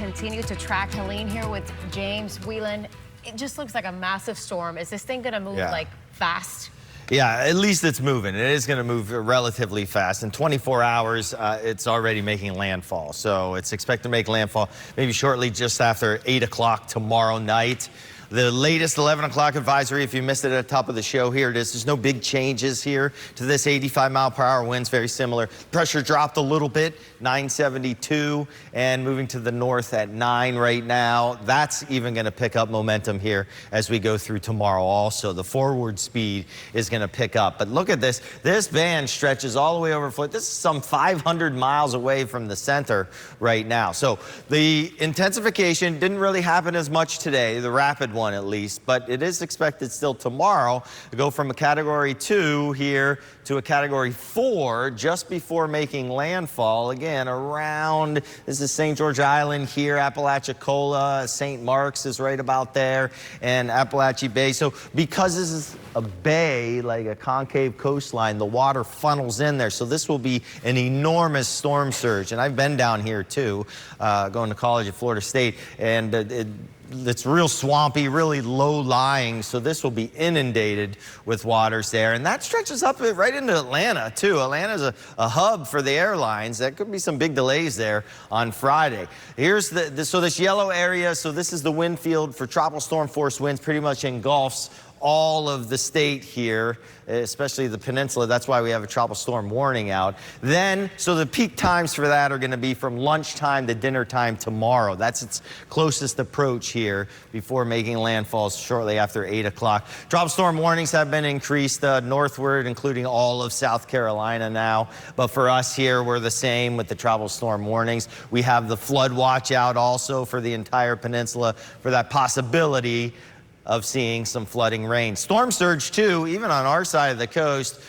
continue to track Helene here with James Whelan. It just looks like a massive storm. Is this thing going to move like fast? Yeah, at least it's moving. It is going to move relatively fast. In 24 hours, it's already making landfall. So it's expected to make landfall maybe shortly just after 8 o'clock tomorrow night. The latest 11 o'clock advisory, if you missed it at the top of the show, here it is. There's no big changes here to this 85-mile-per-hour winds, very similar. Pressure dropped a little bit, 972, and moving to the north at 9 right now. That's even going to pick up momentum here as we go through tomorrow also. The forward speed is going to pick up. But look at this. This band stretches all the way over foot. This is some 500 miles away from the center right now. So the intensification didn't really happen as much today, the rapid one at least, but it is expected still tomorrow to go from a category 2 here to a category 4 just before making landfall again around, this is St. George Island here, Apalachicola, St. Mark's is right about there, and Appalachia Bay. So because this is a bay, like a concave coastline, the water funnels in there. So this will be an enormous storm surge. And I've been down here too, going to college at Florida State, and it's real swampy, really low-lying, so this will be inundated with waters there. And that stretches up right into Atlanta, too. Atlanta's a hub for the airlines. That could be some big delays there on Friday. Here's so this yellow area, so this is the wind field for tropical storm force winds, pretty much engulfs all of the state here, especially the peninsula. That's why we have a tropical storm warning out. Then, so the peak times for that are going to be from lunchtime to dinner time tomorrow. That's its closest approach here before making landfall shortly after 8 o'clock. Tropical storm warnings have been increased northward, including all of South Carolina now. But for us here, we're the same with the tropical storm warnings. We have the flood watch out also for the entire peninsula for that possibility of seeing some flooding rain. Storm surge too, even on our side of the coast,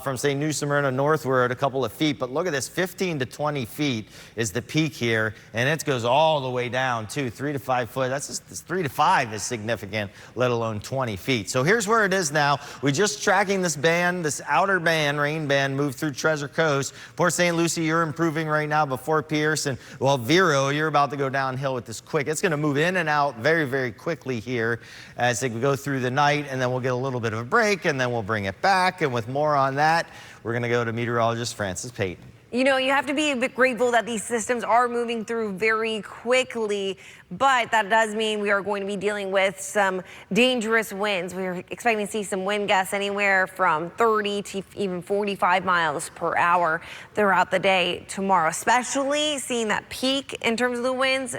from say New Smyrna northward a couple of feet. But look at this, 15 to 20 feet is the peak here, and it goes all the way down too, 3 to 5 foot. That's just, 3 to 5 is significant, let alone 20 feet. So here's where it is now. We're just tracking this band, this outer band, rain band, move through Treasure Coast. Port St. Lucie, you're improving right now before Pierce, and well, Vero, you're about to go downhill with this quick. It's going to move in and out very, very quickly here as it go through the night, and then we'll get a little bit of a break, and then we'll bring it back. And with more on that, we're going to go to meteorologist Frances Payton. You know, you have to be a bit grateful that these systems are moving through very quickly, but that does mean we are going to be dealing with some dangerous winds. We're expecting to see some wind gusts anywhere from 30 to even 45 miles per hour throughout the day tomorrow, especially seeing that peak in terms of the winds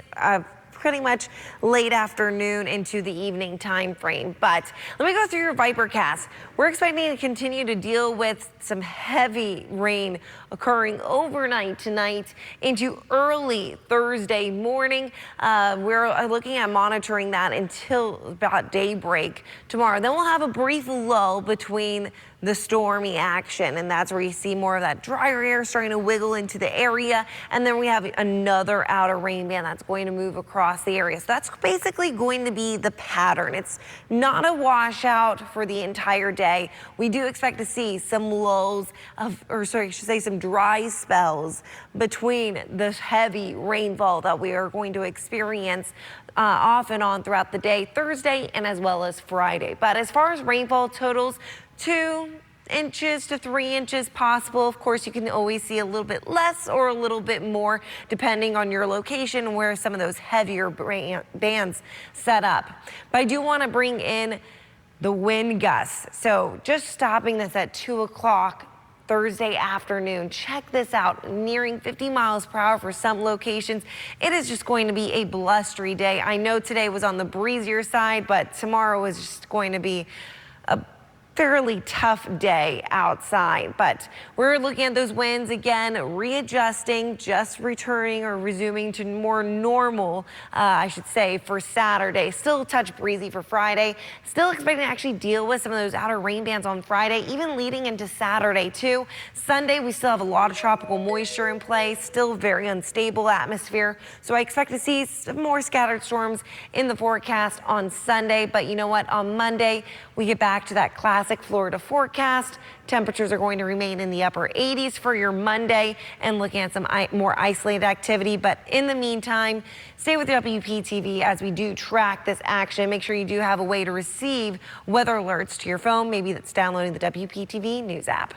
pretty much late afternoon into the evening time frame. But let me go through your Vipercast. We're expecting to continue to deal with some heavy rain occurring overnight tonight into early Thursday morning. We're looking at monitoring that until about daybreak tomorrow. Then we'll have a brief lull between the stormy action, and that's where you see more of that drier air starting to wiggle into the area, and then we have another outer rain band that's going to move across the area. So that's basically going to be the pattern. It's not a washout for the entire day. We do expect to see some lulls I should say some dry spells between the heavy rainfall that we are going to experience off and on throughout the day, Thursday and as well as Friday. But as far as rainfall totals, 2 inches to 3 inches possible. Of course, you can always see a little bit less or a little bit more depending on your location where some of those heavier bands set up. But I do want to bring in the wind gusts. So just stopping this at 2 o'clock Thursday afternoon. Check this out, nearing 50 miles per hour for some locations. It is just going to be a blustery day. I know today was on the breezier side, but tomorrow is just going to be a fairly tough day outside. But we're looking at those winds again, readjusting, just returning or resuming to more normal, I should say, for Saturday. Still a touch breezy for Friday. Still expecting to actually deal with some of those outer rain bands on Friday, even leading into Saturday too. Sunday, we still have a lot of tropical moisture in play, still very unstable atmosphere. So I expect to see some more scattered storms in the forecast on Sunday. But you know what? On Monday, we get back to that classic classic Florida forecast. Temperatures are going to remain in the upper 80s for your Monday, and looking at some more isolated activity. But in the meantime, stay with WPTV as we do track this action. Make sure you do have a way to receive weather alerts to your phone. Maybe that's downloading the WPTV News app.